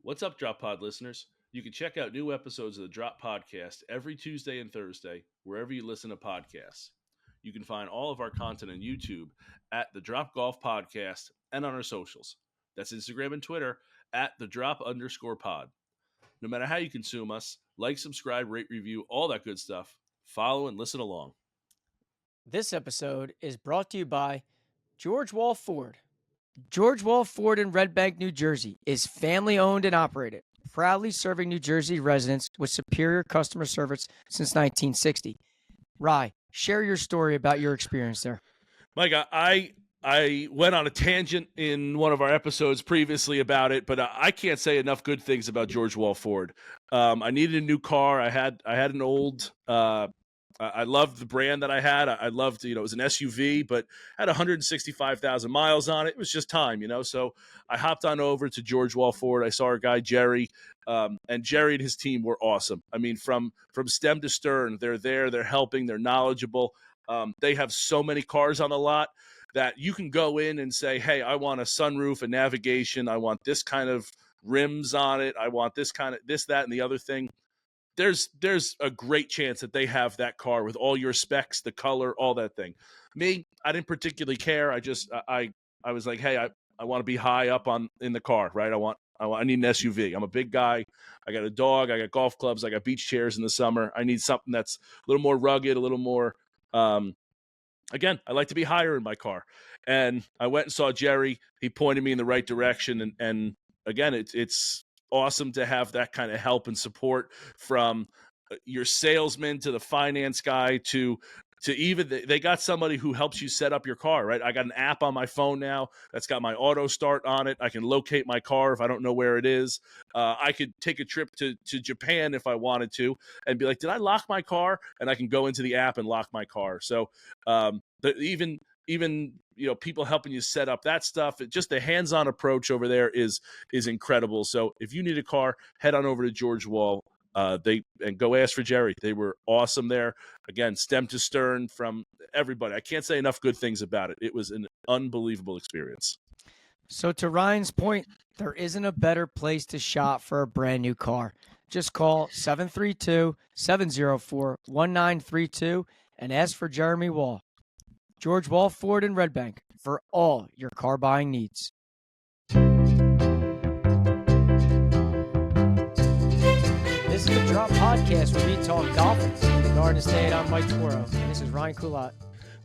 What's up, Drop Pod listeners? You can check out new episodes of the Drop Podcast every Tuesday and Thursday, wherever you listen to podcasts. You can find all of our content on YouTube at the Drop Golf Podcast and on our socials. That's Instagram and Twitter at the Drop_pod. No matter how you consume us, like, subscribe, rate, review, all that good stuff. Follow and listen along. This episode is brought to you by George Wall Ford. George Wall Ford in Red Bank, New Jersey is family owned and operated, proudly serving New Jersey residents with superior customer service since 1960. Rye, share your story about your experience there. Mike, I went on a tangent in one of our episodes previously about it, but I can't say enough good things about George Wall Ford. I needed a new car. I had an old. I loved the brand that I had. I loved, it was an SUV, but had 165,000 miles on it. It was just time, So I hopped on over to George Wall Ford. I saw our guy Jerry, and Jerry and his team were awesome. I mean, from stem to stern, they're there, they're helping, they're knowledgeable. They have so many cars on the lot that you can go in and say, hey, I want a sunroof, a navigation. I want this kind of rims on it. I want this kind of this, that, and the other thing. There's a great chance that they have that car with all your specs, the color, all that thing. Me, I didn't particularly care. I just I was like, hey, I want to be high up in the car, right? I need an SUV. I'm a big guy. I got a dog. I got golf clubs. I got beach chairs in the summer. I need something that's a little more rugged, a little more. Again, I like to be higher in my car. And I went and saw Jerry. He pointed me in the right direction. And again, it's awesome to have that kind of help and support from your salesman to the finance guy to even they got somebody who helps you set up your car, right? I got an app on my phone now that's got my auto start on it. I can locate my car if I don't know where it is. I could take a trip to Japan if I wanted to and be like, did I lock my car? And I can go into the app and lock my car. So even people helping you set up that stuff, just the hands-on approach over there is incredible. So if you need a car, head on over to George Wall. And go ask for Jerry. They were awesome there. Again, stem to stern from everybody. I can't say enough good things about it. It was an unbelievable experience. So to Ryan's point, there isn't a better place to shop for a brand new car. Just call 732-704-1932 and ask for Jeremy Wall. George Wall Ford in Red Bank for all your car buying needs. This is the Drop Podcast where we talk golf in the Garden State. I'm Mike Toro, and this is Ryan Coulott.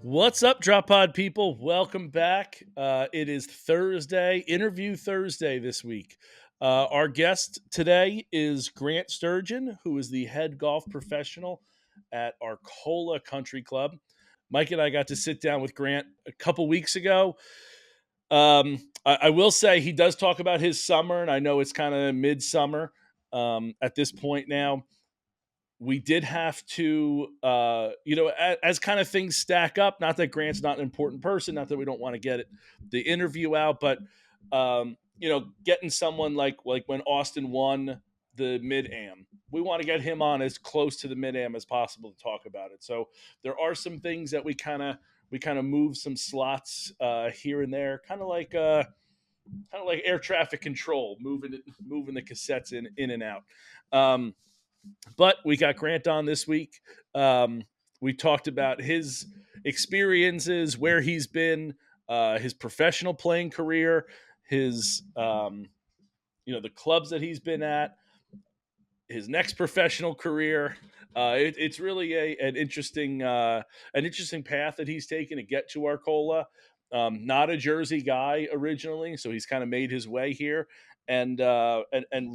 What's up, Drop Pod people? Welcome back. It is Thursday, Interview Thursday this week. Our guest today is Grant Sturgeon, who is the head golf professional at Arcola Country Club. Mike and I got to sit down with Grant a couple weeks ago. I will say he does talk about his summer, and I know it's kind of midsummer at this point now. We did have to, as kind of things stack up, not that Grant's not an important person, not that we don't want to get the interview out, but, getting someone like when Austin won the Mid-Am, we want to get him on as close to the Mid-Am as possible to talk about it. So there are some things that we kind of move some slots here and there, kind of like air traffic control, moving the cassettes in and out. But we got Grant on this week. We talked about his experiences, where he's been, his professional playing career, his the clubs that he's been at, his next professional career. It's really an interesting path that he's taken to get to Arcola. Not a Jersey guy originally, so he's kind of made his way here, and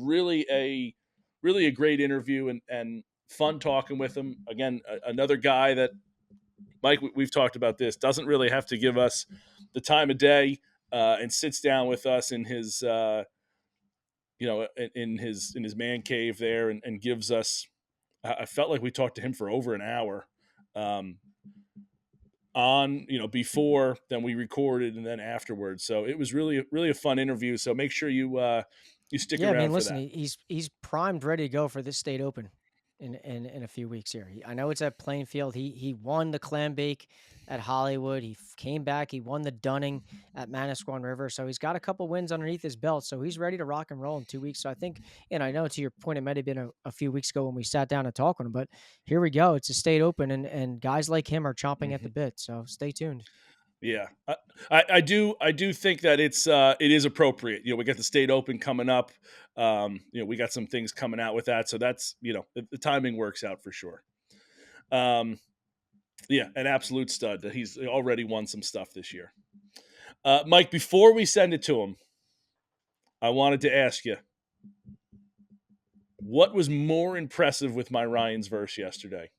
really a great interview and fun talking with him. Again, another guy that, Mike, we've talked about this, doesn't really have to give us the time of day and sits down with us in his in his man cave there and gives us. I felt like we talked to him for over an hour. Before, then we recorded, and then afterwards. So it was really a fun interview. So make sure you stick around for listen, that. He's primed, ready to go for this state open. in a few weeks here. I know it's at Plainfield. He won the Clambake at Hollywood. He came back. He won the Dunning at Manasquan River. So he's got a couple wins underneath his belt. So he's ready to rock and roll in 2 weeks. So I think, and I know to your point, it might have been a few weeks ago when we sat down and talked with him, but here we go. It's a state open, and guys like him are chomping at the bit. So stay tuned. Yeah, I do think that it is appropriate. We got the state open coming up. We got some things coming out with that, so that's the timing works out for sure. Yeah, an absolute stud. He's already won some stuff this year. Mike, before we send it to him, I wanted to ask you, what was more impressive with my Ryan's verse yesterday?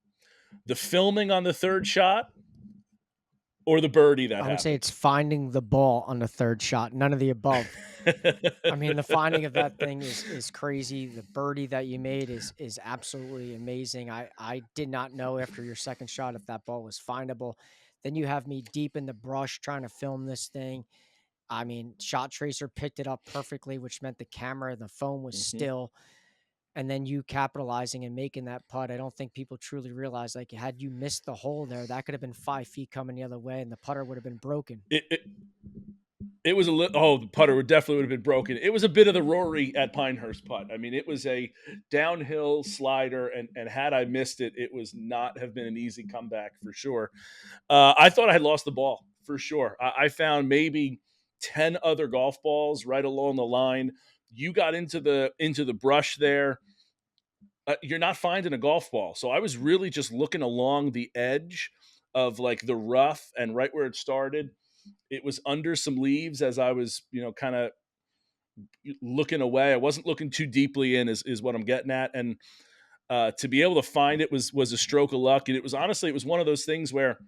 The filming on the third shot, or the birdie that happened? I would say it's finding the ball on the third shot. None of the above. I mean, the finding of that thing is crazy. The birdie that you made is absolutely amazing. I did not know after your second shot if that ball was findable. Then you have me deep in the brush trying to film this thing. I mean, Shot Tracer picked it up perfectly, which meant the camera, the phone was still. And then you capitalizing and making that putt. I don't think people truly realize, like, had you missed the hole there, that could have been 5 feet coming the other way, and the putter would have been broken. It was the putter definitely would have been broken. It was a bit of the Rory at Pinehurst putt. I mean, it was a downhill slider, and had I missed it, it was not have been an easy comeback for sure. I thought I had lost the ball for sure. I found maybe 10 other golf balls right along the line. You got into the brush there. You're not finding a golf ball. So I was really just looking along the edge of like the rough and right where it started. It was under some leaves as I was, kind of looking away. I wasn't looking too deeply in is what I'm getting at. And to be able to find it was a stroke of luck. And it was one of those things where,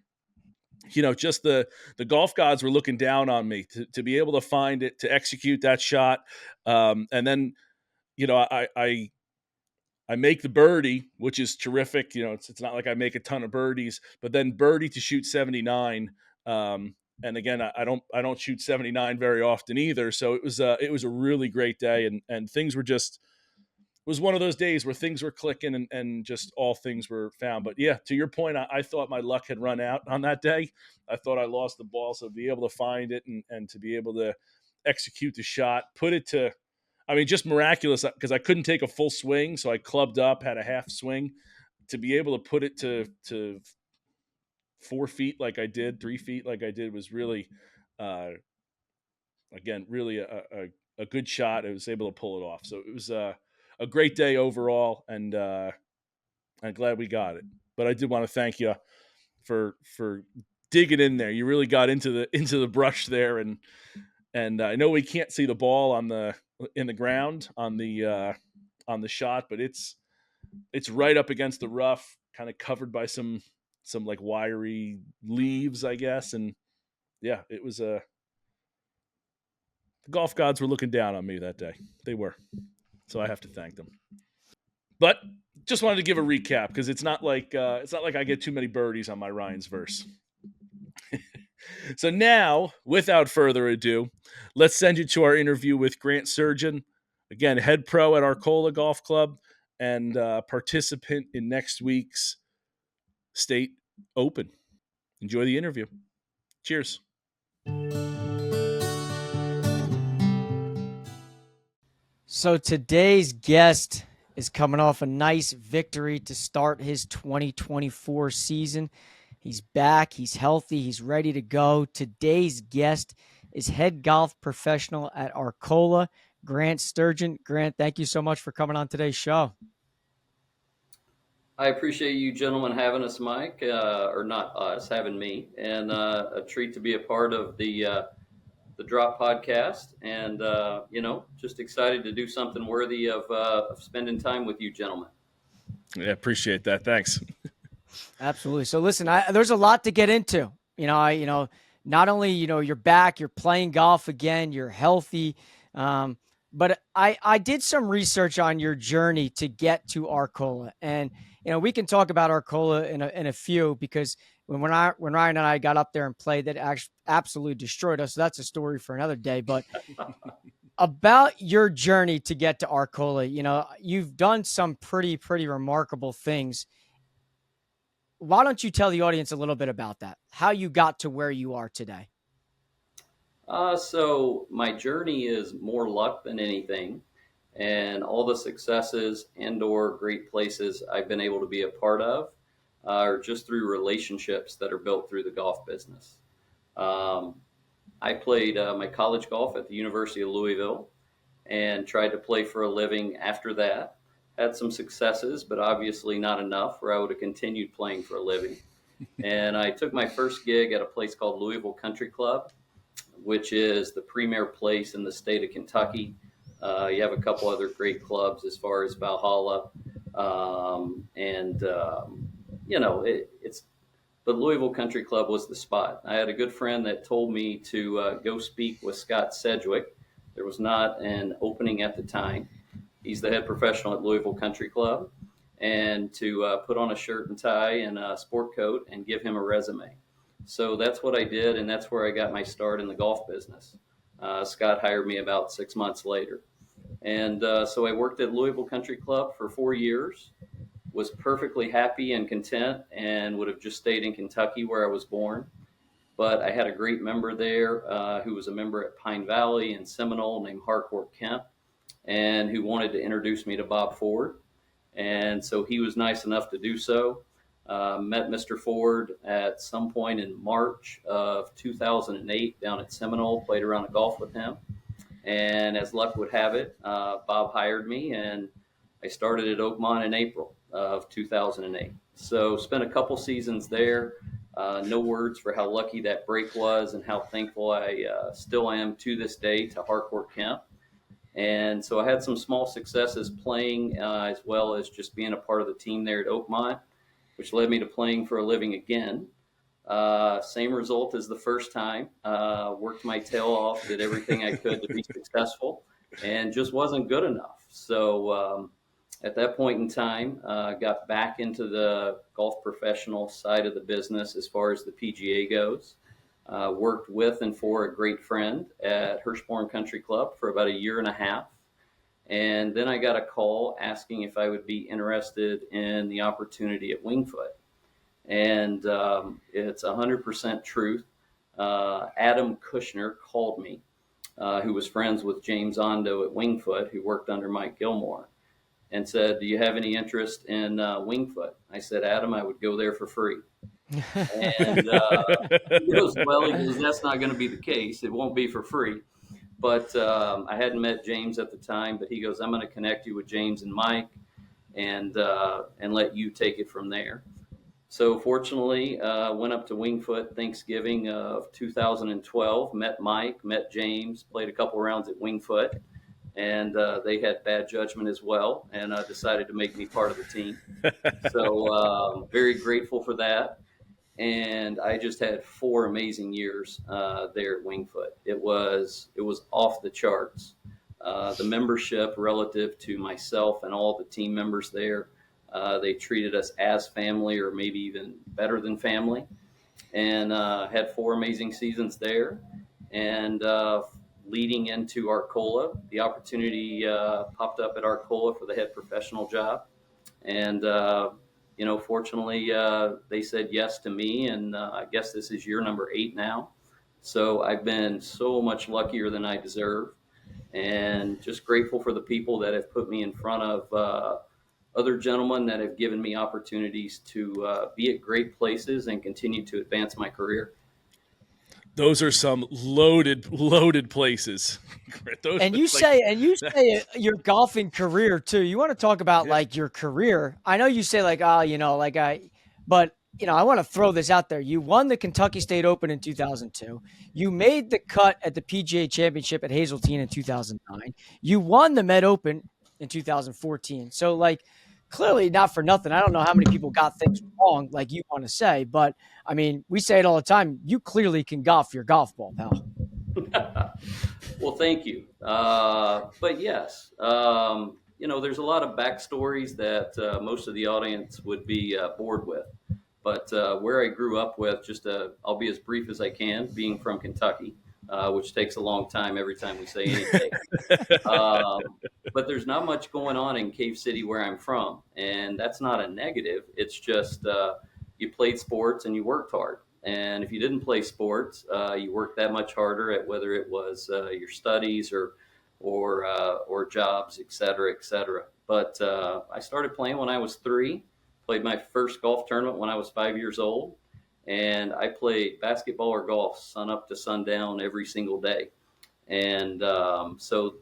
just the golf gods were looking down on me to be able to find it, to execute that shot. And then, I make the birdie, which is terrific. It's not like I make a ton of birdies, but then birdie to shoot 79. And again, I don't shoot 79 very often either. So it was a really great day, and things were just, it was one of those days where things were clicking and just all things were found. But yeah, to your point, I thought my luck had run out on that day. I thought I lost the ball. So to be able to find it and to be able to execute the shot, put it to, just miraculous, because I couldn't take a full swing. So I clubbed up, had a half swing. To be able to put it to 4 feet like I did, 3 feet like I did, was really, again, really a good shot. I was able to pull it off. So it was a great day overall, and I'm glad we got it. But I did want to thank you for digging in there. You really got into the brush there, and I know we can't see the ball in the ground on the shot, but it's right up against the rough, kind of covered by some like wiry leaves, I guess. And yeah, it was the golf gods were looking down on me that day. They were. So I have to thank them. But just wanted to give a recap, because it's not like I get too many birdies on my Ryan's verse. So now, without further ado, let's send you to our interview with Grant Sturgeon, again, head pro at Arcola Golf Club and participant in next week's State Open. Enjoy the interview. Cheers. So today's guest is coming off a nice victory to start his 2024 season. He's back, he's healthy, he's ready to go. Today's guest is head golf professional at Arcola, Grant Sturgeon. Grant, thank you so much for coming on today's show. I appreciate you gentlemen having us, Mike, or not us, having me, and a treat to be a part of the Drop podcast, and just excited to do something worthy of spending time with you gentlemen. Yeah, appreciate that. Thanks. Absolutely. So listen, there's a lot to get into. Not only you're back, you're playing golf again, you're healthy, but I did some research on your journey to get to Arcola, and we can talk about Arcola in a few, because when Ryan and I got up there and played, that actually absolutely destroyed us. So that's a story for another day. But about your journey to get to Arcola. You know, you've done some pretty remarkable things. Why don't you tell the audience a little bit about that? How you got to where you are today? So my journey is more luck than anything, and all the successes and/or great places I've been able to be a part of are just through relationships that are built through the golf business. Um, I played my college golf at the University of Louisville and tried to play for a living after that. Had some successes, but obviously not enough where I would have continued playing for a living. And I took my first gig at a place called Louisville Country Club, which is the premier place in the state of Kentucky. You have a couple other great clubs as far as Valhalla. But Louisville Country Club was the spot. I had a good friend that told me to go speak with Scott Sedgwick. There was not an opening at the time. He's the head professional at Louisville Country Club. And to put on a shirt and tie and a sport coat and give him a resume. So that's what I did, and that's where I got my start in the golf business. Scott hired me about 6 months later. And so I worked at Louisville Country Club for 4 years, was perfectly happy and content, and would have just stayed in Kentucky where I was born. But I had a great member there who was a member at Pine Valley and Seminole named Harcourt Kemp, and who wanted to introduce me to Bob Ford. And so he was nice enough to do so. Met Mr. Ford at some point in March of 2008 down at Seminole, played around the golf with him. And as luck would have it, Bob hired me, and I started at Oakmont in April of 2008. So spent a couple seasons there. No words for how lucky that break was and how thankful I still am to this day to Harcourt Kemp. And so I had some small successes playing as well as just being a part of the team there at Oakmont, which led me to playing for a living again. Same result as the first time. Worked my tail off, did everything I could to be successful, and just wasn't good enough. So at that point in time, got back into the golf professional side of the business as far as the PGA goes. Worked with and for a great friend at Hirschborn Country Club for about 1.5 years. And then I got a call asking if I would be interested in the opportunity at Wingfoot. And it's 100% truth. Adam Kushner called me, who was friends with James Ondo at Wingfoot, who worked under Mike Gilmore, and said, "Do you have any interest in Wingfoot?" I said, "Adam, I would go there for free." And he goes, "Well," he goes, "that's not going to be the case. It won't be for free." But I hadn't met James at the time, but he goes, "I'm going to connect you with James and Mike and let you take it from there." So fortunately, went up to Wingfoot Thanksgiving of 2012, met Mike, met James, played a couple rounds at Wingfoot, and they had bad judgment as well, and decided to make me part of the team. So very grateful for that. And I just had 4 amazing years there at Wingfoot. It was off the charts. The membership relative to myself and all the team members there, they treated us as family or maybe even better than family. And had 4 amazing seasons there. And leading into Arcola, the opportunity popped up at Arcola for the head professional job. And fortunately, they said yes to me, and I guess this is year number 8 now. So I've been so much luckier than I deserve, and just grateful for the people that have put me in front of other gentlemen that have given me opportunities to be at great places and continue to advance my career. Those are some loaded places. And you say your golfing career too. You want to talk about like your career? I know you say like, but I want to throw this out there. You won the Kentucky State Open in 2002. You made the cut at the PGA Championship at Hazeltine in 2009. You won the Med Open in 2014. So like, clearly not for nothing. I don't know how many people got things wrong, like you want to say, but I mean, we say it all the time. You clearly can golf your golf ball, pal. Well, thank you. But yes, there's a lot of backstories that most of the audience would be bored with. But where I grew up with, I'll be as brief as I can, being from Kentucky. which takes a long time every time we say anything. But there's not much going on in Cave City where I'm from, and that's not a negative. It's just you played sports and you worked hard. And if you didn't play sports, you worked that much harder at whether it was your studies or jobs, et cetera, et cetera. But I started playing when I was 3, played my first golf tournament when I was 5 years old. And I played basketball or golf sun up to sundown every single day. And so,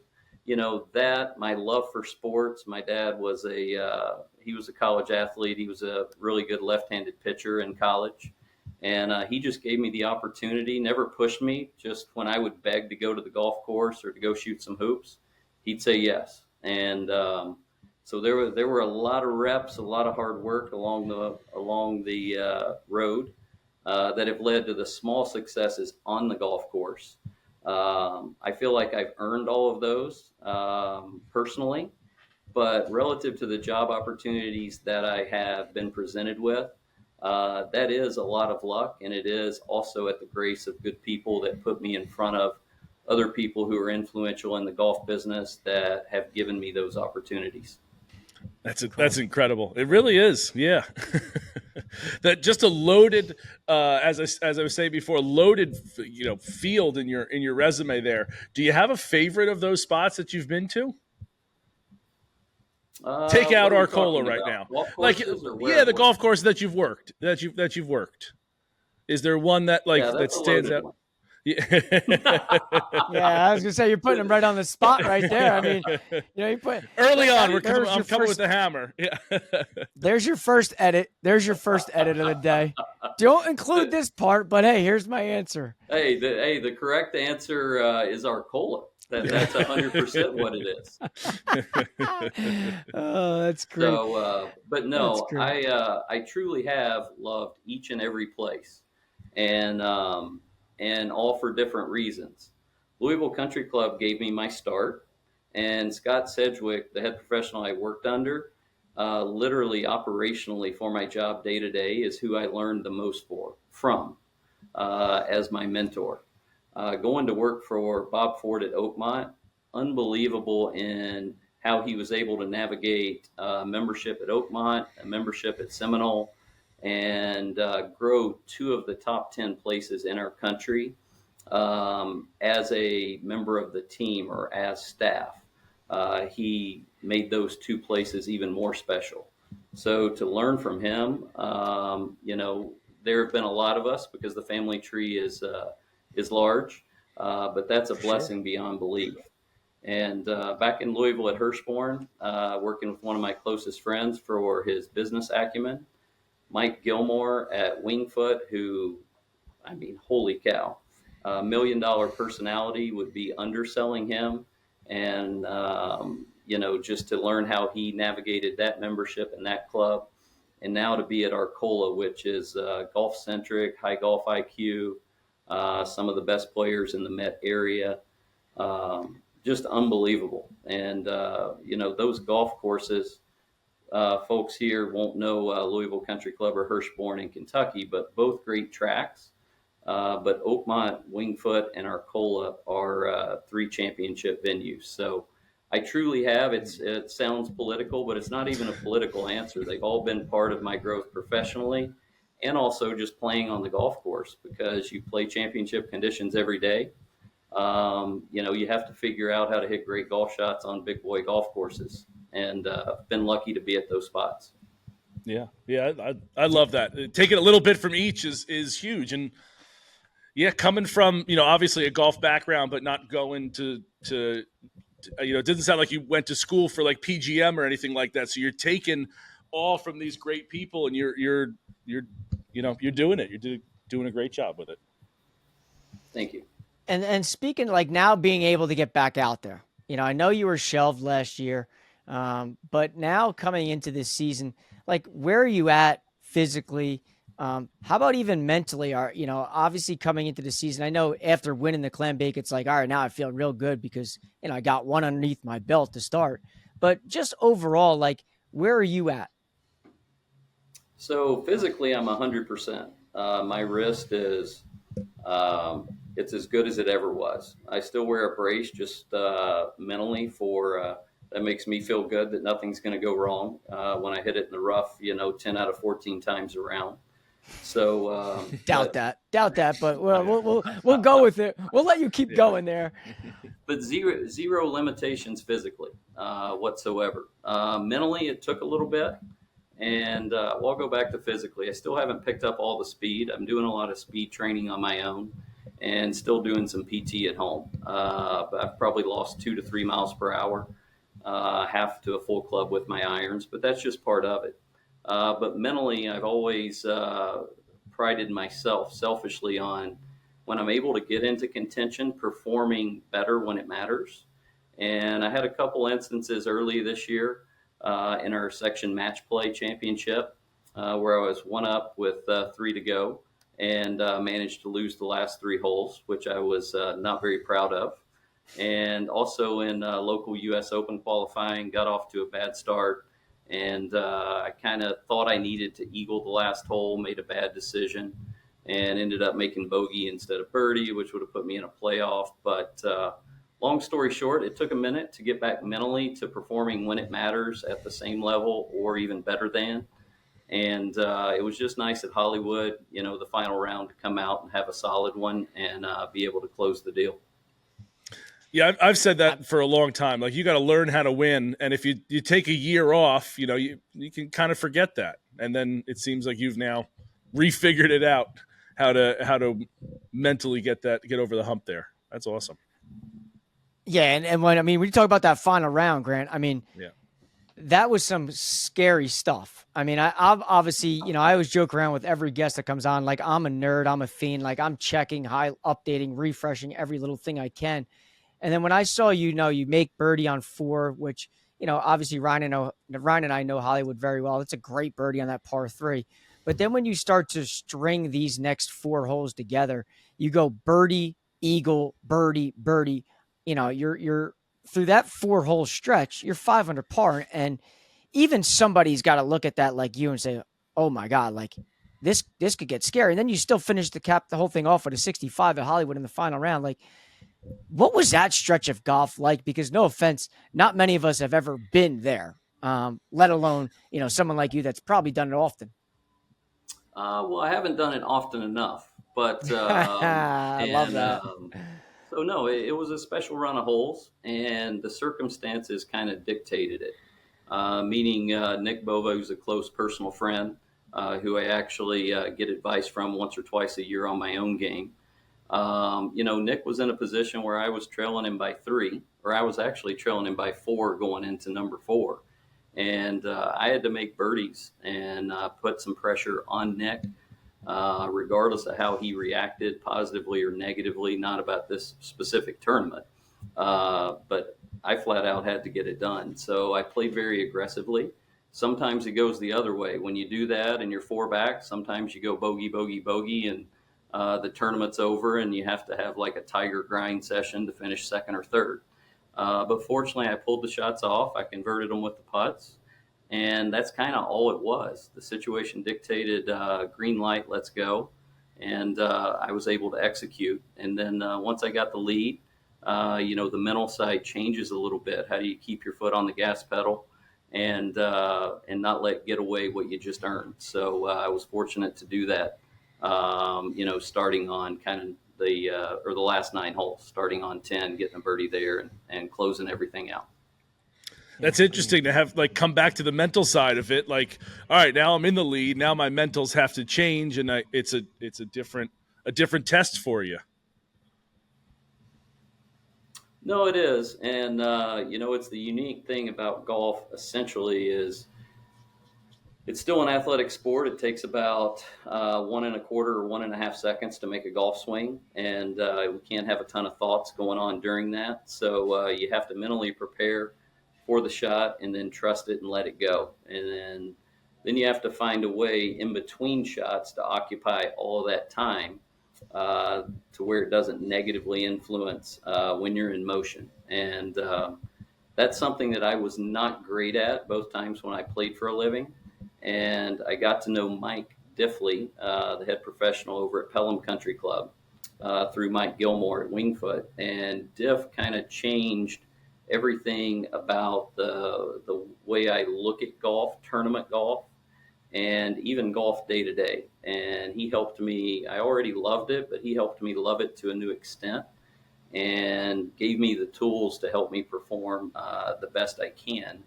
you know, that my love for sports, my dad was he was a college athlete. He was a really good left-handed pitcher in college. And he just gave me the opportunity, never pushed me. Just when I would beg to go to the golf course or to go shoot some hoops, he'd say yes. And so there were a lot of reps, a lot of hard work along the road that have led to the small successes on the golf course. I feel like I've earned all of those personally, but relative to the job opportunities that I have been presented with, that is a lot of luck, and it is also at the grace of good people that put me in front of other people who are influential in the golf business that have given me those opportunities. That's incredible. It really is. Yeah. That just a loaded, as I was saying before, loaded, field in your resume there. Do you have a favorite of those spots that you've been to? Take out Arcola right now. The golf course that you've worked. Is there one that that stands out? Yeah. Yeah, I was gonna say you're putting him right on the spot right there. I mean, you put early on. I'm coming with the hammer. Yeah. There's your first edit. There's your first edit of the day. Don't include this part, but hey, here's my answer. Hey, the correct answer is Arcola. That's 100% what it is. Oh, that's great. So, but no, I truly have loved each and every place, and all for different reasons. Louisville Country Club gave me my start, and Scott Sedgwick, the head professional I worked under, literally operationally for my job day to day, is who I learned the most from as my mentor. Going to work for Bob Ford at Oakmont, unbelievable in how he was able to navigate membership at Oakmont, a membership at Seminole, and grow 2 of the top 10 places in our country as a member of the team or as staff. He made those 2 places even more special. So to learn from him, there have been a lot of us because the family tree is large, but that's a blessing beyond belief. And back in Louisville at Hirschborn, working with one of my closest friends for his business acumen, Mike Gilmore at Wingfoot, who, I mean, holy cow, $1 million personality would be underselling him. And, just to learn how he navigated that membership and that club. And now to be at Arcola, which is golf-centric, high golf IQ, some of the best players in the Met area, just unbelievable. And, those golf courses, folks here won't know Louisville Country Club or Hirschborn in Kentucky, but both great tracks. But Oakmont, Wingfoot, and Arcola are 3 championship venues. So I truly have. It sounds political, but it's not even a political answer. They've all been part of my growth professionally and also just playing on the golf course because you play championship conditions every day. You have to figure out how to hit great golf shots on big boy golf courses. And been lucky to be at those spots. Yeah, I love that. Taking a little bit from each is huge, and coming from obviously a golf background, but not going to it doesn't sound like you went to school for like PGM or anything like that. So you're taking all from these great people, and you're doing it. You're doing a great job with it. Thank you. And speaking like now being able to get back out there, I know you were shelved last year. But now coming into this season, like where are you at physically? How about even mentally? Obviously coming into the season, I know after winning the Clambake, it's like, all right, now I feel real good because, I got one underneath my belt to start, but just overall, like where are you at? So physically I'm 100%. My wrist is, it's as good as it ever was. I still wear a brace just mentally for that makes me feel good that nothing's going to go wrong when I hit it in the rough, 10 out of 14 times around. So doubt that, but we'll go with it. We'll let you keep going there. But zero limitations physically whatsoever. Mentally, it took a little bit. And we'll go back to physically. I still haven't picked up all the speed. I'm doing a lot of speed training on my own and still doing some PT at home. But I've probably lost 2 to 3 miles per hour, half to a full club with my irons, but that's just part of it. But mentally, I've always prided myself selfishly on when I'm able to get into contention, performing better when it matters. And I had a couple instances early this year in our section match play championship where I was 1 up with 3 to go and managed to lose the last 3 holes, which I was not very proud of. And also in local U.S. Open qualifying, got off to a bad start. And I kind of thought I needed to eagle the last hole, made a bad decision, and ended up making bogey instead of birdie, which would have put me in a playoff. But long story short, it took a minute to get back mentally to performing when it matters at the same level or even better than. And it was just nice at Hollywood, the final round to come out and have a solid one and be able to close the deal. Yeah, I've said that for a long time. Like, you got to learn how to win, and if you take a year off, you can kind of forget that, and then it seems like you've now refigured it out how to mentally get over the hump there. That's awesome. Yeah, and when you talk about that final round, Grant, yeah, that was some scary stuff. I've obviously, I always joke around with every guest that comes on, like, I'm a nerd, I'm a fiend, like, I'm checking, updating, refreshing every little thing I can. And then when I saw you make birdie on 4, which, obviously Ryan and I know Hollywood very well. It's a great birdie on that par 3. But then when you start to string these next 4 holes together, you go birdie, eagle, birdie, birdie. You're through that 4-hole stretch, you're 5 under par. And even somebody's got to look at that like you and say, oh my God, like this could get scary. And then you still finish the whole thing off with a 65 at Hollywood in the final round. Like, what was that stretch of golf like? Because no offense, not many of us have ever been there, let alone, someone like you that's probably done it often. Well, I haven't done it often enough, but I love that. So no, it was a special run of holes, and the circumstances kind of dictated it. Meaning Nick Bova, who's a close personal friend, who I actually get advice from once or twice a year on my own game. Nick was in a position where I was trailing him by 3, or I was actually trailing him by 4 going into number 4. And I had to make birdies and put some pressure on Nick, regardless of how he reacted, positively or negatively, not about this specific tournament. But I flat out had to get it done. So I played very aggressively. Sometimes it goes the other way. When you do that and you're 4 back, sometimes you go bogey, bogey, bogey, and the tournament's over and you have to have like a tiger grind session to finish 2nd or 3rd. But fortunately, I pulled the shots off. I converted them with the putts, and that's kind of all it was. The situation dictated green light, let's go, and I was able to execute. And then once I got the lead, the mental side changes a little bit. How do you keep your foot on the gas pedal and not let get away what you just earned? So I was fortunate to do that. Starting on kind of the last 9 holes, starting on 10, getting a birdie there and closing everything out. That's interesting to have come back to the mental side of it. Like, all right, now I'm in the lead. Now my mentals have to change, and it's a different test for you. No, it is, and it's the unique thing about golf. Essentially, is it's still an athletic sport. It takes about 1.25 or 1.5 seconds to make a golf swing, and we can't have a ton of thoughts going on during that. So you have to mentally prepare for the shot and then trust it and let it go. And then you have to find a way in between shots to occupy all of that time to where it doesn't negatively influence when you're in motion. And that's something that I was not great at both times when I played for a living. And I got to know Mike Diffley, the head professional over at Pelham Country Club. through Mike Gilmore at Wingfoot, and Diff kind of changed everything about the way I look at golf, tournament golf, and even golf day to day. And he helped me. I already loved it, but he helped me love it to a new extent, and gave me the tools to help me perform the best I can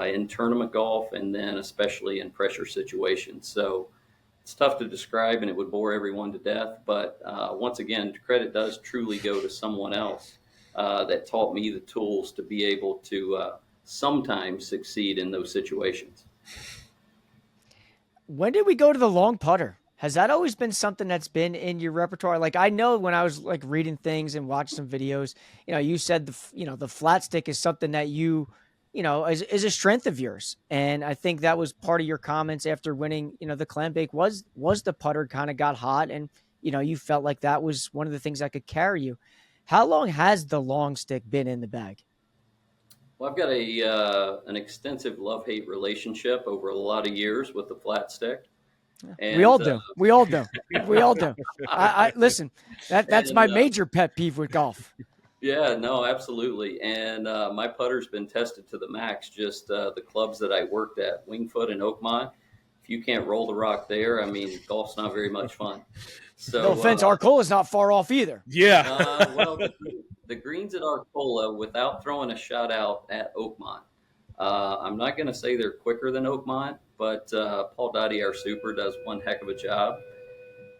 in tournament golf, and then especially in pressure situations. So it's tough to describe, and it would bore everyone to death. But once again, credit does truly go to someone else that taught me the tools to be able to sometimes succeed in those situations. When did we go to the long putter? Has that always been something that's been in your repertoire? Like, I know when I was like reading things and watching some videos, you said the flat stick is something that is a strength of yours. And I think that was part of your comments after winning, the Clambake was the putter kind of got hot, and, you felt like that was one of the things that could carry you. How long has the long stick been in the bag? Well, I've got an extensive love-hate relationship over a lot of years with the flat stick. And, we all do. We all do. We all do. I listen. That's my major pet peeve with golf. Yeah, no, absolutely. And my putter's been tested to the max. Just the clubs that I worked at, Wingfoot and Oakmont. If you can't roll the rock there, I mean, golf's not very much fun. So, no offense, Arcola's not far off either. Yeah. Well, the greens at Arcola, without throwing a shot out at Oakmont, I'm not going to say they're quicker than Oakmont, but Paul Dottie, our super, does one heck of a job,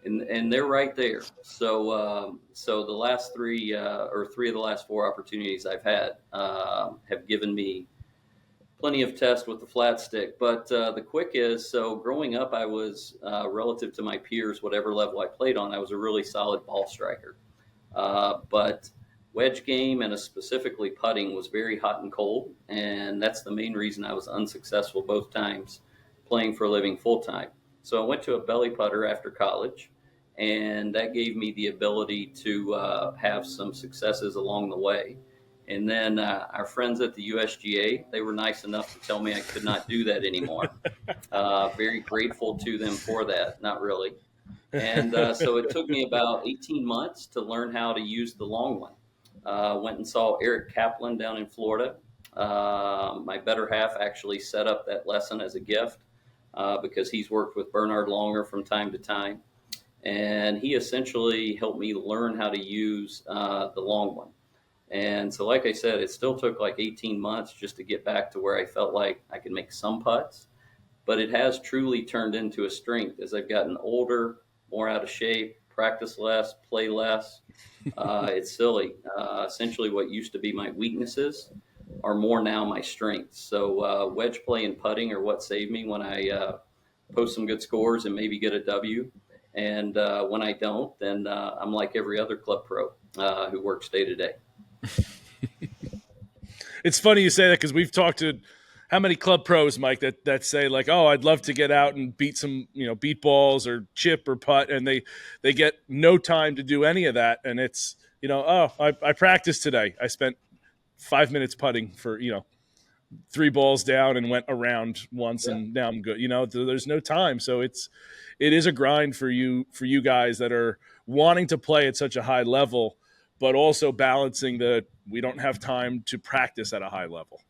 and they're right there. So the last three of the last four opportunities I've had have given me plenty of tests with the flat stick. But the quick is, so growing up, I was relative to my peers, whatever level I played on, I was a really solid ball striker, but wedge game and specifically putting was very hot and cold, and that's the main reason I was unsuccessful both times playing for a living full time. So I went to a belly putter after college, and that gave me the ability to have some successes along the way. And then our friends at the USGA, they were nice enough to tell me I could not do that anymore. Very grateful to them for that. Not really. And so it took me about 18 months to learn how to use the long one. Went and saw Eric Kaplan down in Florida. My better half actually set up that lesson as a gift because he's worked with Bernard Longer from time to time. And he essentially helped me learn how to use the long one. And so, like I said, it still took like 18 months just to get back to where I felt like I could make some putts. But it has truly turned into a strength as I've gotten older, more out of shape, practice less, play less. It's silly. Essentially, what used to be my weaknesses are more now my strengths. So wedge play and putting are what saved me when I post some good scores and maybe get a W. And when I don't, then I'm like every other club pro who works day to day. It's funny you say that because we've talked to how many club pros, Mike, that say like, oh, I'd love to get out and beat some, beat balls or chip or putt, and they get no time to do any of that. And it's, I practiced today. I spent 5 minutes putting for, 3 balls down and went around once, and now I'm good. There's no time. So it is a grind for you guys that are wanting to play at such a high level, but also balancing we don't have time to practice at a high level.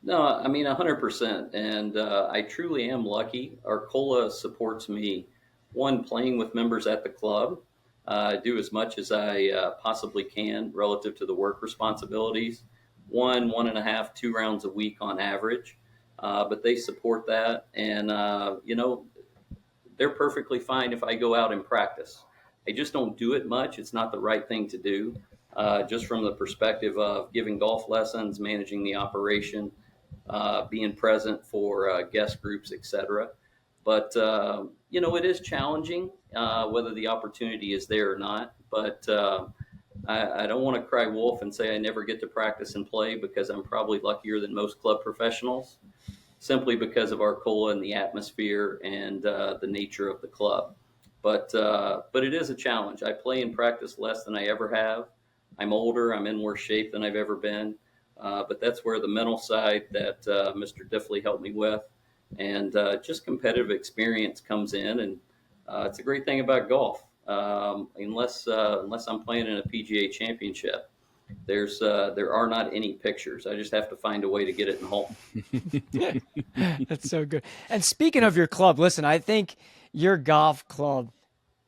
No, I mean 100%, and I truly am lucky. Arcola supports me. One, playing with members at the club, do as much as I possibly can relative to the work responsibilities. 1.5, 2 rounds a week on average, but they support that, and they're perfectly fine if I go out and practice. I just don't do it much. It's not the right thing to do, just from the perspective of giving golf lessons, managing the operation, being present for guest groups, etc. But, it is challenging whether the opportunity is there or not. But I don't want to cry wolf and say I never get to practice and play, because I'm probably luckier than most club professionals, simply because of Arcola and the atmosphere and the nature of the club. But it is a challenge. I play and practice less than I ever have. I'm older. I'm in worse shape than I've ever been. But that's where the mental side that Mr. Diffley helped me with, and just competitive experience comes in. And it's a great thing about golf. unless I'm playing in a PGA Championship. There are not any pictures. I just have to find a way to get it in home. That's so good. And speaking of your club, listen, I think your golf club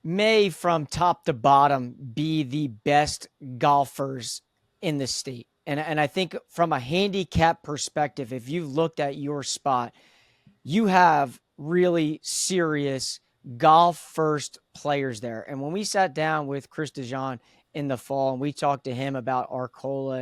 may, from top to bottom, be the best golfers in the state. And I think from a handicap perspective, if you've looked at your spot, you have really serious golf first players there. And when we sat down with Chris DeJean in the fall and we talked to him about Arcola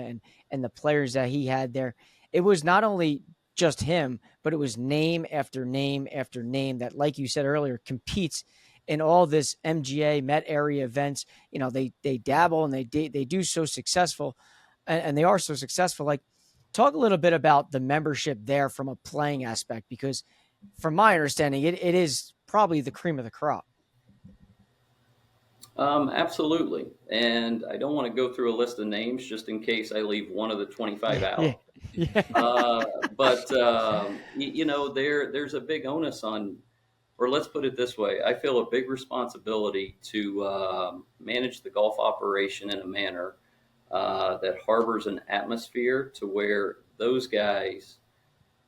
and the players that he had there, it was not only just him, but it was name after name after name that, like you said earlier, competes in all this MGA Met area events. You know, they dabble and they do so successful, and they are so successful. Like, talk a little bit about the membership there from a playing aspect, because from my understanding, it is probably the cream of the crop. Absolutely. And I don't want to go through a list of names just in case I leave one of the 25 out. Yeah. But there's a big onus on, or let's put it this way, I feel a big responsibility to manage the golf operation in a manner that harbors an atmosphere to where those guys,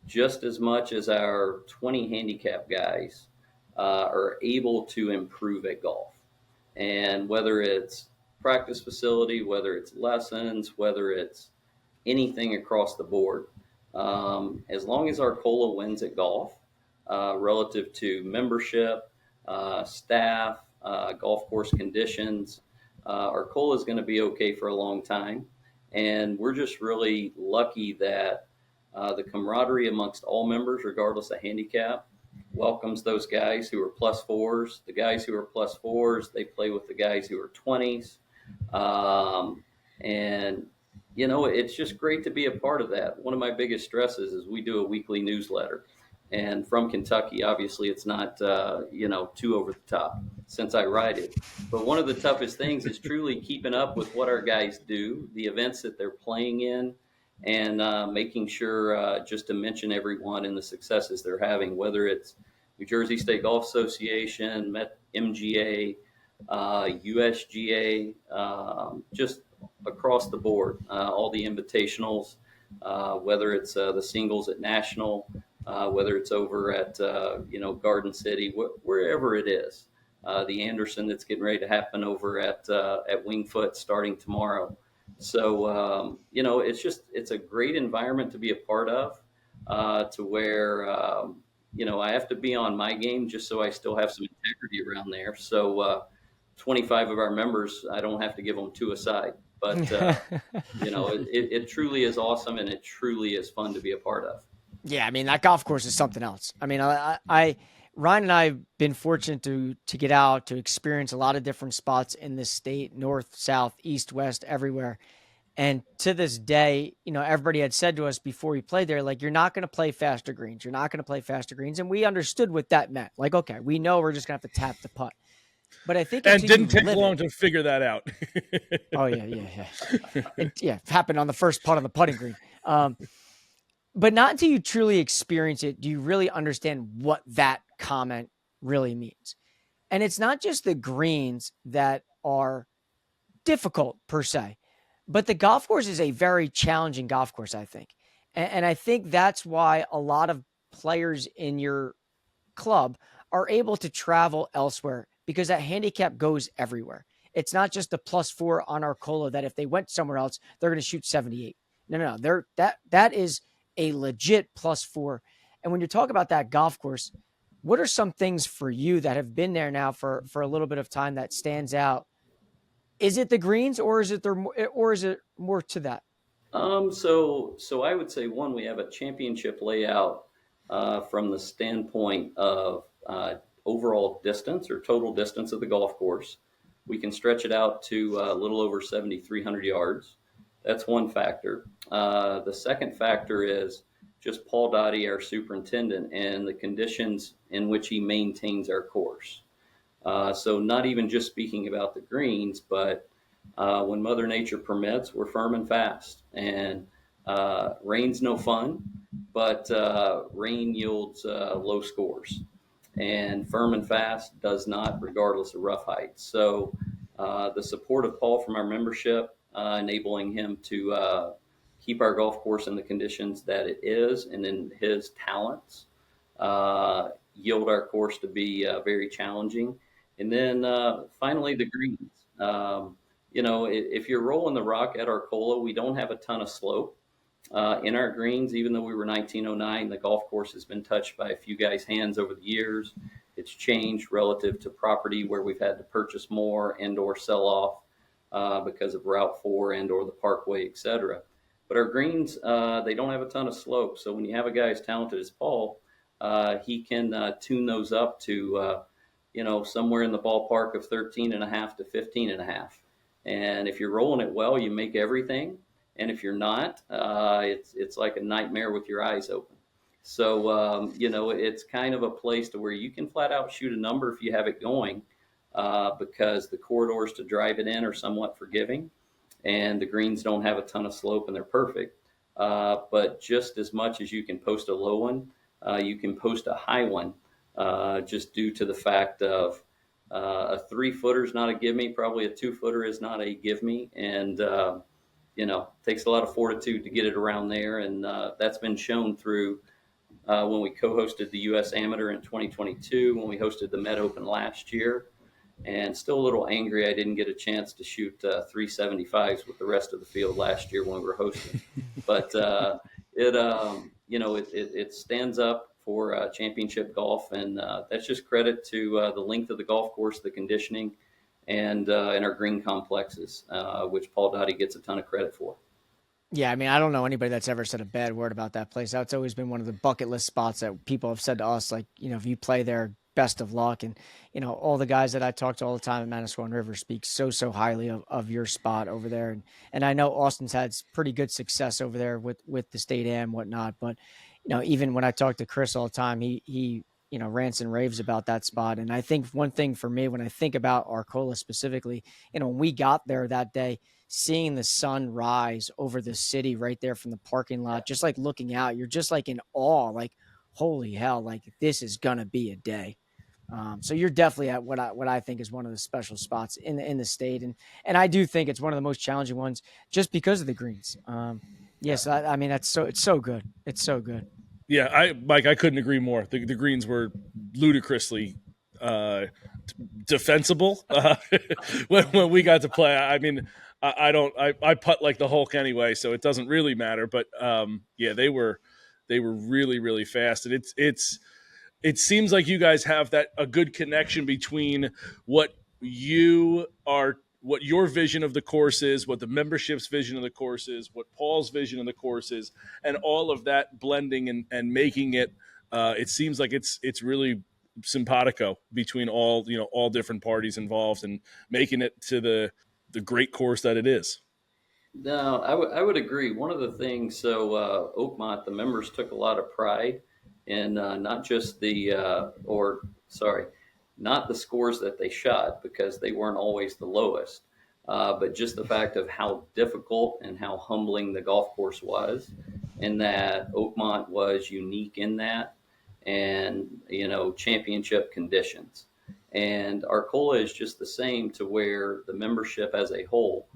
just as much as our 20 handicap guys, are able to improve at golf. And whether it's practice facility, whether it's lessons, whether it's anything across the board, as long as Arcola wins at golf, relative to membership, staff, golf course conditions, Arcola is going to be okay for a long time. And we're just really lucky that the camaraderie amongst all members, regardless of handicap, welcomes those guys who are plus fours. The guys who are plus fours, they play with the guys who are 20s. And, it's just great to be a part of that. One of my biggest stresses is we do a weekly newsletter. And from Kentucky, obviously, it's not, too over the top since I write it. But one of the toughest things is truly keeping up with what our guys do, the events that they're playing in, and making sure just to mention everyone and the successes they're having, whether it's New Jersey State Golf Association, MGA, USGA, just across the board, all the invitationals, whether it's the singles at National, whether it's over at, Garden City, wherever it is, the Anderson that's getting ready to happen over at Wingfoot starting tomorrow. So, it's a great environment to be a part of, to where, I have to be on my game just so I still have some integrity around there. So 25 of our members, I don't have to give them two aside. But, it truly is awesome, and it truly is fun to be a part of. Yeah, I mean, that golf course is something else. I mean, Ryan and I have been fortunate to get out, to experience a lot of different spots in this state, north, south, east, west, everywhere. And to this day, everybody had said to us before we played there, like, you're not going to play faster greens. You're not going to play faster greens. And we understood what that meant. Like, okay, we know we're just going to have to tap the putt. But I think it didn't take long to figure that out. Oh, yeah. It happened on the first putt on the putting green. But not until you truly experience it do you really understand what that comment really means. And it's not just the greens that are difficult per se, but the golf course is a very challenging golf course, I think. And I think that's why a lot of players in your club are able to travel elsewhere, because that handicap goes everywhere. It's not just the +4 on Arcola that if they went somewhere else, they're going to shoot 78. No. That is a legit +4. And when you talk about that golf course, what are some things for you that have been there now for a little bit of time that stands out? Is it the greens, or is it more to that? So I would say, one, we have a championship layout from the standpoint of overall distance or total distance of the golf course. We can stretch it out to a little over 7,300 yards. That's one factor. The second factor is just Paul Dottie, our superintendent, and the conditions in which he maintains our course. So not even just speaking about the greens, but when Mother Nature permits, we're firm and fast. And rain's no fun, but rain yields low scores. and firm and fast does not, regardless of rough height. So the support of Paul from our membership, enabling him to keep our golf course in the conditions that it is, and then his talents yield our course to be very challenging. And then finally, the greens. If you're rolling the rock at Arcola, we don't have a ton of slope in our greens. Even though we were 1909, the golf course has been touched by a few guys' hands over the years. It's changed relative to property where we've had to purchase more and or sell off because of Route 4 and or the Parkway, etc. But our greens, they don't have a ton of slope. So when you have a guy as talented as Paul, he can tune those up to, somewhere in the ballpark of 13.5 to 15.5. And if you're rolling it well, you make everything. And if you're not, it's like a nightmare with your eyes open. So, it's kind of a place to where you can flat out shoot a number if you have it going, because the corridors to drive it in are somewhat forgiving, and the greens don't have a ton of slope and they're perfect. But just as much as you can post a low one, you can post a high one, just due to the fact of a 3-footer is not a give me, probably a 2-footer is not a give me. And, takes a lot of fortitude to get it around there. And that's been shown through when we co-hosted the U.S. Amateur in 2022, when we hosted the Met Open last year. And still a little angry I didn't get a chance to shoot 375s with the rest of the field last year when we were hosting. But it stands up for championship golf, and that's just credit to the length of the golf course, the conditioning, and our green complexes, which Paul Dottie gets a ton of credit for. Yeah, I mean, I don't know anybody that's ever said a bad word about that place. That's always been one of the bucket list spots that people have said to us, like, if you play there, best of luck. And, all the guys that I talk to all the time at Manasquan River speak so highly of your spot over there. And I know Austin's had pretty good success over there with the state am and whatnot. But, even when I talk to Chris all the time, he rants and raves about that spot. And I think one thing for me, when I think about Arcola specifically, when we got there that day, seeing the sun rise over the city right there from the parking lot, just like looking out, you're just like in awe, like, holy hell, like this is going to be a day. So you're definitely at what I think is one of the special spots in the state. And I do think it's one of the most challenging ones just because of the greens. Yes. I mean, it's so good. It's so good. Yeah. Mike, I couldn't agree more. The greens were ludicrously, defensible when we got to play. I mean, I putt like the Hulk anyway, so it doesn't really matter. But they were really, really fast, and it seems like you guys have a good connection between what your vision of the course is, what the membership's vision of the course is, what Paul's vision of the course is, and all of that blending and making it. It seems like it's really simpatico between all different parties involved and making it to the great course that it is. No, I would agree. One of the things, Oakmont, the members took a lot of pride in not just not the scores that they shot, because they weren't always the lowest, but just the fact of how difficult and how humbling the golf course was, and that Oakmont was unique in that, and, championship conditions. And Arcola is just the same, to where the membership as a whole,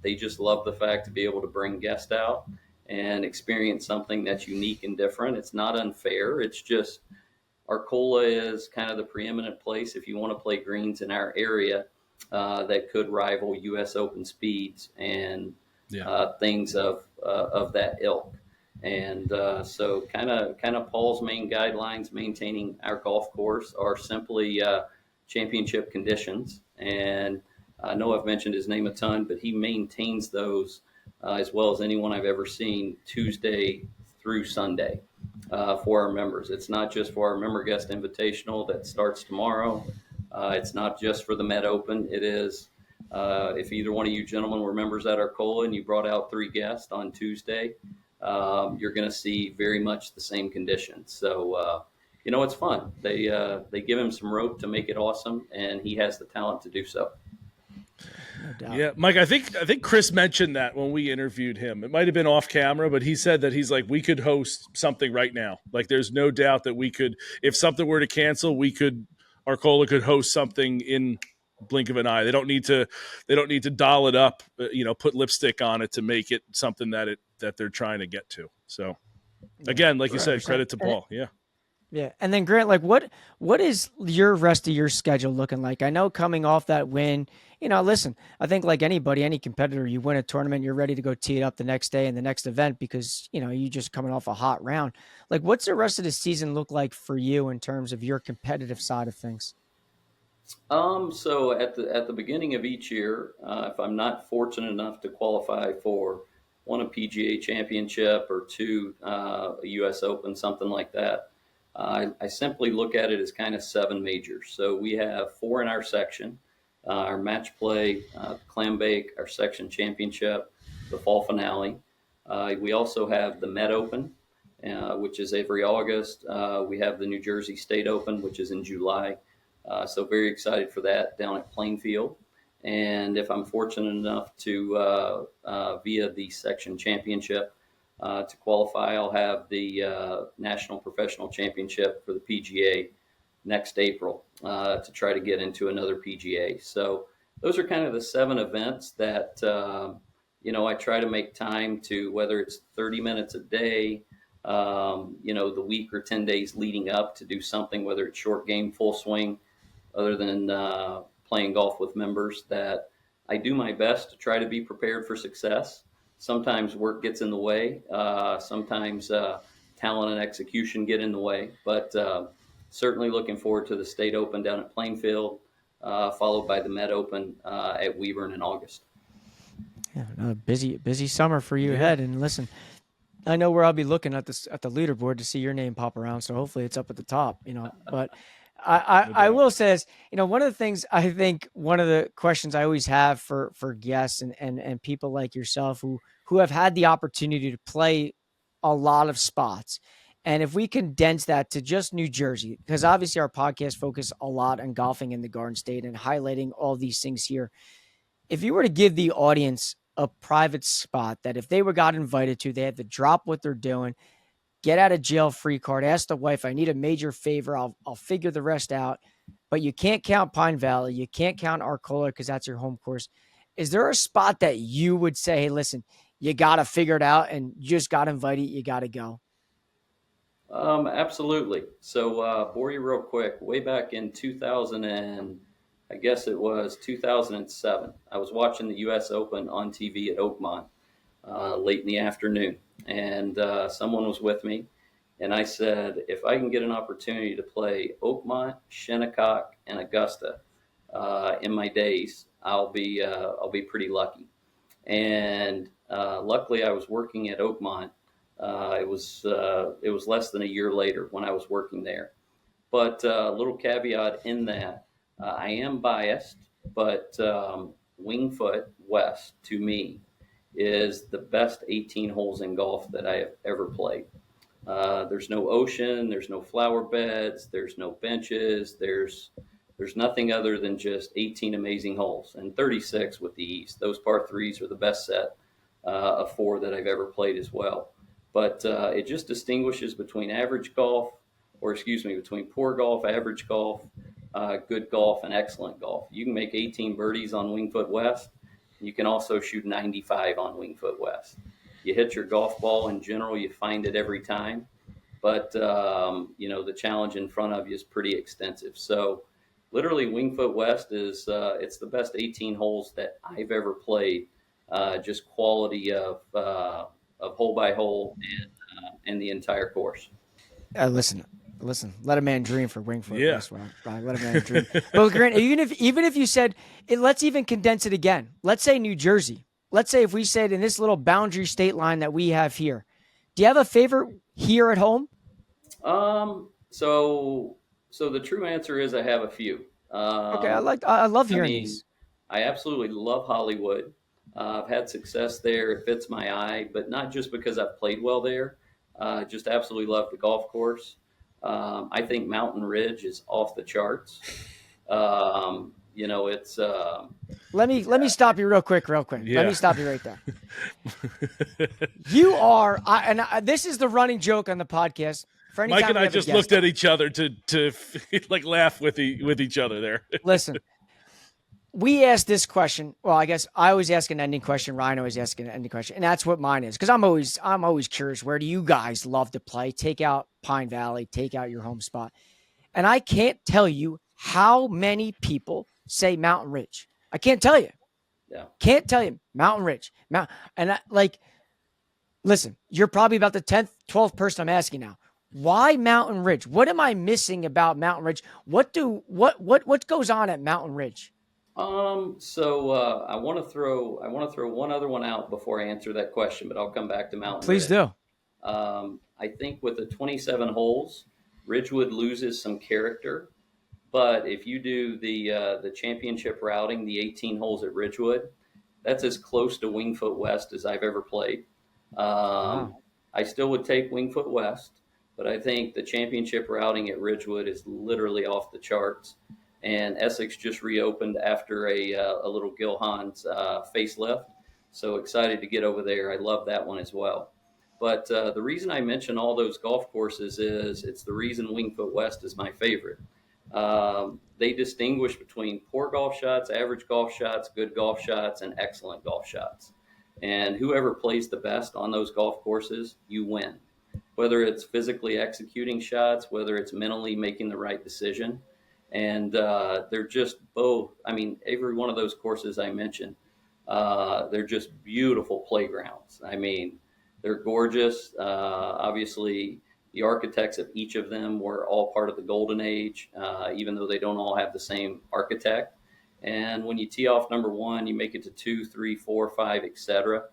they just love the fact to be able to bring guests out and experience something that's unique and different. It's not unfair. It's just Arcola is kind of the preeminent place if you want to play greens in our area that could rival U.S. Open speeds and things of that ilk. And so kind of Paul's main guidelines maintaining our golf course are simply championship conditions. And I know I've mentioned his name a ton, but he maintains those as well as anyone I've ever seen, Tuesday through Sunday, for our members. It's not just for our member guest invitational that starts tomorrow. It's not just for the Met Open. It is, if either one of you gentlemen were members at Arcola and you brought out 3 guests on Tuesday, you're going to see very much the same conditions. So, it's fun. They give him some rope to make it awesome, and he has the talent to do so. No doubt. Yeah, Mike, I think Chris mentioned that when we interviewed him. It might have been off camera, but he said that he's like, we could host something right now. Like, there's no doubt that we could, if something were to cancel, Arcola could host something in blink of an eye. They don't need to doll it up, put lipstick on it to make it something that they're trying to get to. So again, like you said, 100%. credit to Paul. Yeah. Yeah. And then Grant, like what is your rest of your schedule looking like? I know coming off that win, listen, I think like anybody, any competitor, you win a tournament, you're ready to go tee it up the next day in the next event because, you just coming off a hot round. Like, what's the rest of the season look like for you in terms of your competitive side of things? So at the beginning of each year, if I'm not fortunate enough to qualify for one, a PGA championship, or two, a US Open, something like that, I simply look at it as kind of 7 majors. So we have 4 in our section, our match play, Clambake, our section championship, the fall finale. We also have the Met Open, which is every August. We have the New Jersey State Open, which is in July. So very excited for that down at Plainfield. And if I'm fortunate enough to, via the section championship, to qualify, I'll have the National Professional Championship for the PGA next April to try to get into another PGA. So those are kind of the 7 events that, I try to make time to, whether it's 30 minutes a day, the week or 10 days leading up to do something, whether it's short game, full swing, other than playing golf with members, that I do my best to try to be prepared for success. Sometimes work gets in the way. Sometimes talent and execution get in the way. But certainly looking forward to the State Open down at Plainfield, followed by the Met Open at Weyburn in August. Yeah, another busy summer for you ahead. And listen, I know where I'll be looking at the leaderboard to see your name pop around. So hopefully it's up at the top, but I will say is, one of the things I think, one of the questions I always have for guests and people like yourself who have had the opportunity to play a lot of spots. And if we condense that to just New Jersey, because obviously our podcast focus a lot on golfing in the Garden State and highlighting all these things here. If you were to give the audience a private spot that if they got invited to, they had to drop what they're doing, get out of jail free card, ask the wife, I need a major favor. I'll figure the rest out. But you can't count Pine Valley. You can't count Arcola because that's your home course. Is there a spot that you would say, hey, listen, you got to figure it out and you just got invited, you got to go? Absolutely. So bore you real quick. Way back in 2007, I was watching the US Open on TV at Oakmont late in the afternoon. And someone was with me, and I said, if I can get an opportunity to play Oakmont, Shinnecock, and Augusta in my days, I'll be pretty lucky. And luckily, I was working at Oakmont. It was less than a year later when I was working there. But a little caveat in that, I am biased, but Wingfoot West to me is the best 18 holes in golf that I have ever played. There's no ocean, there's no flower beds, there's no benches, there's nothing other than just 18 amazing holes and 36 with the East. Those par threes are the best set of 4 that I've ever played as well. But it just distinguishes between between poor golf, average golf, good golf, and excellent golf. You can make 18 birdies on Wingfoot West. You can also shoot 95 on Wingfoot West. You hit your golf ball in general, you find it every time. But, the challenge in front of you is pretty extensive. So literally Wingfoot West is, it's the best 18 holes that I've ever played. Just quality of hole by hole and the entire course. Listen, let a man dream for Wingfoot. Yeah. West, Brian. Let a man dream. But Grant, even if you said, let's even condense it again. Let's say New Jersey. Let's say if we said in this little boundary state line that we have here, do you have a favorite here at home? So the true answer is I have a few. Okay, I love hearing these. I absolutely love Hollywood. I've had success there. It fits my eye, but not just because I've played well there. Just absolutely love the golf course. I think Mountain Ridge is off the charts. it's Let me stop you real quick. Yeah. Let me stop you right there. You are, this is the running joke on the podcast. For any Mike time and we I have a just guest looked at each other to like laugh with each other there. Listen, we asked this question. Well, I guess I always ask an ending question. Ryan always asks an ending question, and that's what mine is. Because I'm always curious. Where do you guys love to play? Take out Pine Valley. Take out your home spot. And I can't tell you how many people say Mountain Ridge. I can't tell you. Yeah. Can't tell you Mountain Ridge. Listen, you're probably about the 10th, 12th person I'm asking now. Why Mountain Ridge? What am I missing about Mountain Ridge? What goes on at Mountain Ridge? So I want to throw one other one out before I answer that question, but I'll come back to Mountain Please Ridge. do. I think with the 27 holes, Ridgewood loses some character, but if you do the championship routing, the 18 holes at Ridgewood, that's as close to Wingfoot West as I've ever played. Wow. I still would take Wingfoot West, but I think the championship routing at Ridgewood is literally off the charts. And Essex just reopened after a little Gil Hans facelift. So excited to get over there. I love that one as well. But the reason I mention all those golf courses is it's the reason Wingfoot West is my favorite. They distinguish between poor golf shots, average golf shots, good golf shots, and excellent golf shots. And whoever plays the best on those golf courses, you win. Whether it's physically executing shots, whether it's mentally making the right decision. And they're just both, I mean, every one of those courses I mentioned, they're just beautiful playgrounds. I mean, they're gorgeous. Obviously, the architects of each of them were all part of the golden age, even though they don't all have the same architect. And when you tee off number one, you make it to 2, 3, 4, 5, etc.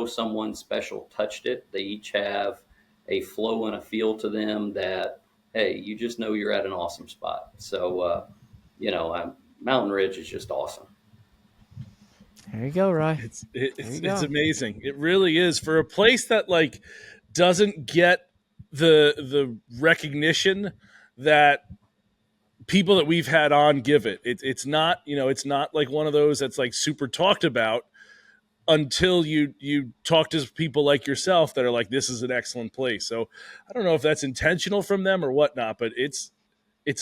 Someone special touched it. They each have a flow and a feel to them that, hey, you just know you're at an awesome spot. So, Mountain Ridge is just awesome. There you go, Ryan. It's amazing. It really is for a place that like doesn't get the recognition that people that we've had on give it. It's not, it's not like one of those that's like super talked about until you talk to people like yourself that are like, this is an excellent place. So I don't know if that's intentional from them or whatnot, but it's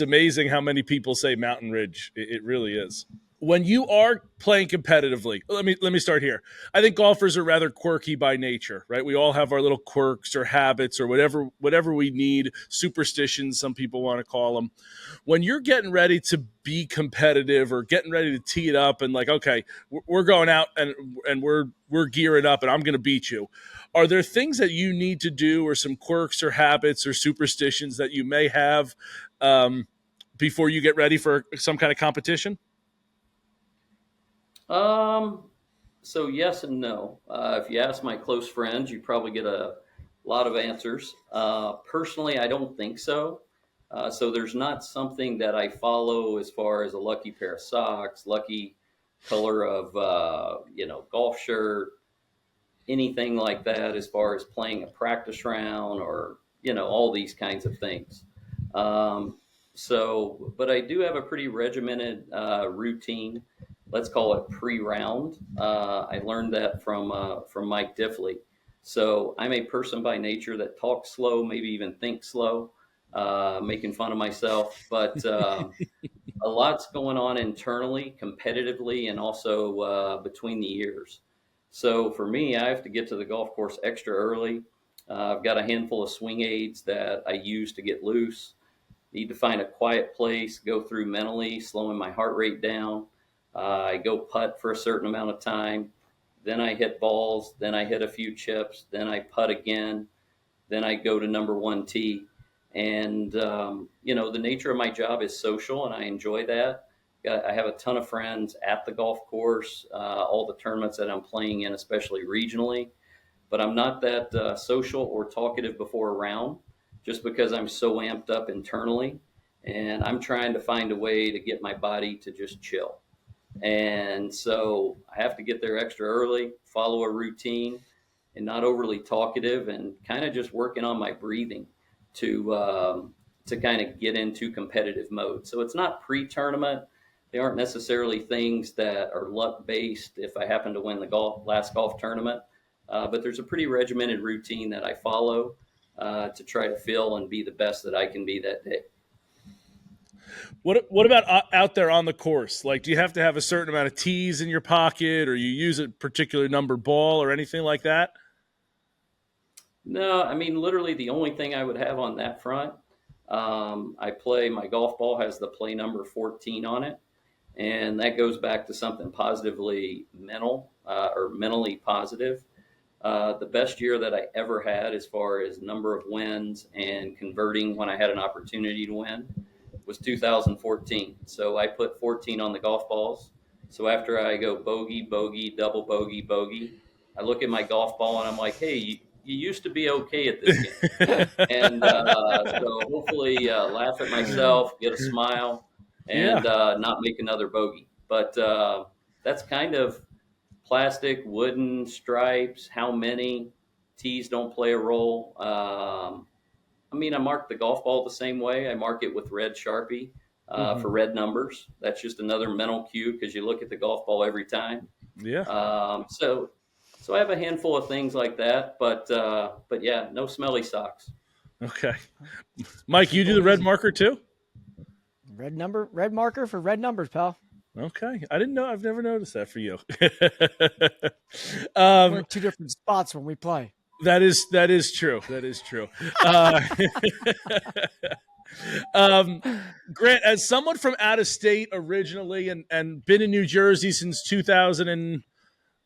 amazing how many people say Mountain Ridge. It really is. When you are playing competitively, let me start here. I think golfers are rather quirky by nature, right? We all have our little quirks or habits or whatever we need, superstitions, some people want to call them. When you're getting ready to be competitive or getting ready to tee it up and like, okay, we're going out and we're gearing up and I'm going to beat you. Are there things that you need to do or some quirks or habits or superstitions that you may have before you get ready for some kind of competition? So yes and no. If you ask my close friends, you probably get a lot of answers. Personally, I don't think so. So there's not something that I follow as far as a lucky pair of socks, lucky color of, golf shirt, anything like that as far as playing a practice round or, all these kinds of things. But I do have a pretty regimented routine. Let's call it pre-round. I learned that from Mike Diffley. So I'm a person by nature that talks slow, maybe even thinks slow, making fun of myself. But a lot's going on internally, competitively, and also between the ears. So for me, I have to get to the golf course extra early. I've got a handful of swing aids that I use to get loose. Need to find a quiet place, go through mentally, slowing my heart rate down. I go putt for a certain amount of time. Then I hit balls. Then I hit a few chips. Then I putt again. Then I go to number one tee. And, the nature of my job is social, and I enjoy that. I have a ton of friends at the golf course, all the tournaments that I'm playing in, especially regionally. But I'm not that social or talkative before a round just because I'm so amped up internally. And I'm trying to find a way to get my body to just chill. And so I have to get there extra early, follow a routine, and not overly talkative, and kind of just working on my breathing to kind of get into competitive mode. So it's not pre-tournament, they aren't necessarily things that are luck based if I happen to win the last golf tournament. But there's a pretty regimented routine that I follow to try to feel and be the best that I can be that day. What about out there on the course? Like, do you have to have a certain amount of tees in your pocket, or you use a particular number ball or anything like that? No, I mean, literally the only thing I would have on that front, my golf ball has the play number 14 on it. And that goes back to something positively mental or mentally positive. The best year that I ever had as far as number of wins and converting when I had an opportunity to win was 2014. So I put 14 on the golf balls. So after I go bogey, bogey, double bogey, bogey, I look at my golf ball and I'm like, hey, you used to be okay at this game. And so hopefully laugh at myself, get a smile, and not make another bogey. But that's kind of plastic, wooden, stripes, how many, tees don't play a role. I mean, I mark the golf ball the same way. I mark it with red Sharpie for red numbers. That's just another mental cue because you look at the golf ball every time. Yeah. So I have a handful of things like that, but yeah, no smelly socks. Okay. Mike, you do the red marker too? Red marker for red numbers, pal. Okay. I didn't know. I've never noticed that for you. We're in two different spots when we play. That is true. That is true. Grant, as someone from out of state originally and been in New Jersey since 2000 and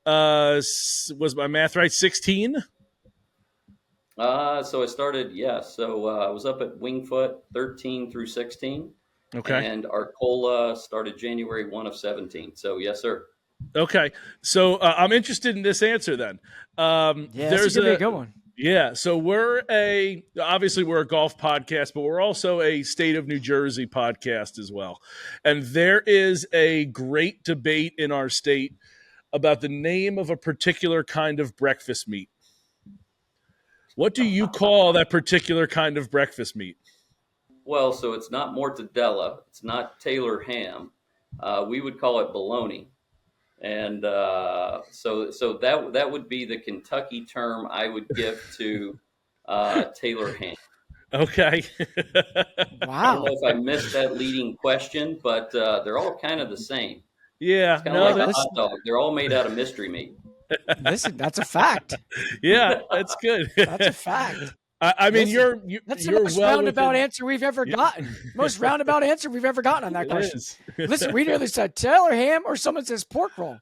was my math right, 16? So I started, So I was up at Wingfoot 13 through 16. Okay. And Arcola started January 1 of 17. So yes, sir. Okay. So I'm interested in this answer then. There's a good one. Yeah. So obviously we're a golf podcast, but we're also a state of New Jersey podcast as well. And there is a great debate in our state about the name of a particular kind of breakfast meat. What do you call that particular kind of breakfast meat? Well, so it's not mortadella. It's not Taylor ham. We would call it bologna. And so that would be the Kentucky term I would give to Taylor ham. Okay. Wow. I don't know if I missed that leading question, but they're all kind of the same. Yeah. It's kind of like a hot dog. They're all made out of mystery meat. Listen, that's a fact. Yeah, that's good. That's a fact. I mean, that's you're the most roundabout answer we've ever gotten. Most roundabout answer we've ever gotten on that question. Listen, we nearly said Taylor ham or someone says pork roll.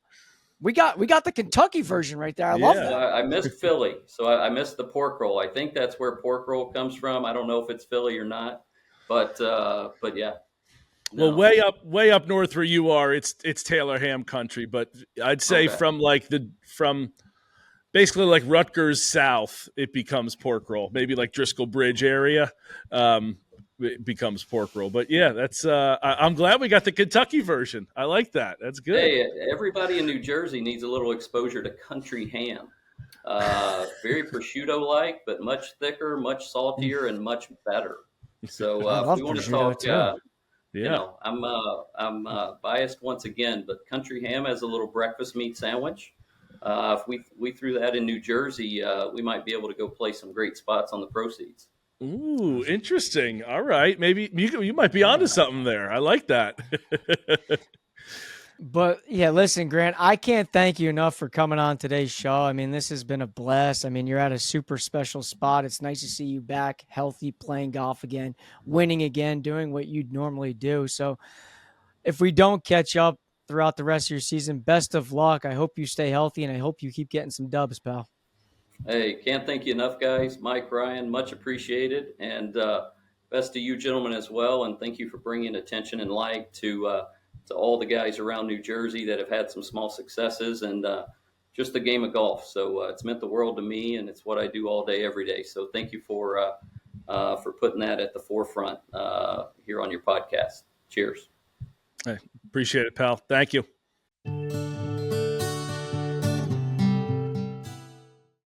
We got the Kentucky version right there. I love that. I missed Philly, so I missed the pork roll. I think that's where pork roll comes from. I don't know if it's Philly or not, but yeah. No. Well, way up north where you are, it's Taylor ham country. But I'd say from basically like Rutgers south, it becomes pork roll. Maybe like Driscoll Bridge area, it becomes pork roll. But yeah, that's. I'm glad we got the Kentucky version. I like that. That's good. Hey, everybody in New Jersey needs a little exposure to country ham. Very prosciutto-like, but much thicker, much saltier, and much better. So if we want to talk, you know, I'm biased once again, but country ham has a little breakfast meat sandwich. If we threw that in New Jersey, we might be able to go play some great spots on the proceeds. Ooh, interesting. All right, maybe you might be onto something there. I like that. But yeah, listen, Grant, I can't thank you enough for coming on today's show. I mean, this has been a blast. I mean, you're at a super special spot. It's nice to see you back, healthy, playing golf again, winning again, doing what you'd normally do. So if we don't catch up throughout the rest of your season, best of luck. I hope you stay healthy, and I hope you keep getting some dubs, pal. Hey, can't thank you enough, guys. Mike, Ryan, much appreciated. And best to you gentlemen as well. And thank you for bringing attention and light to all the guys around New Jersey that have had some small successes and just the game of golf. So it's meant the world to me, and it's what I do all day, every day. So thank you for putting that at the forefront here on your podcast. Cheers. I appreciate it, pal. Thank you.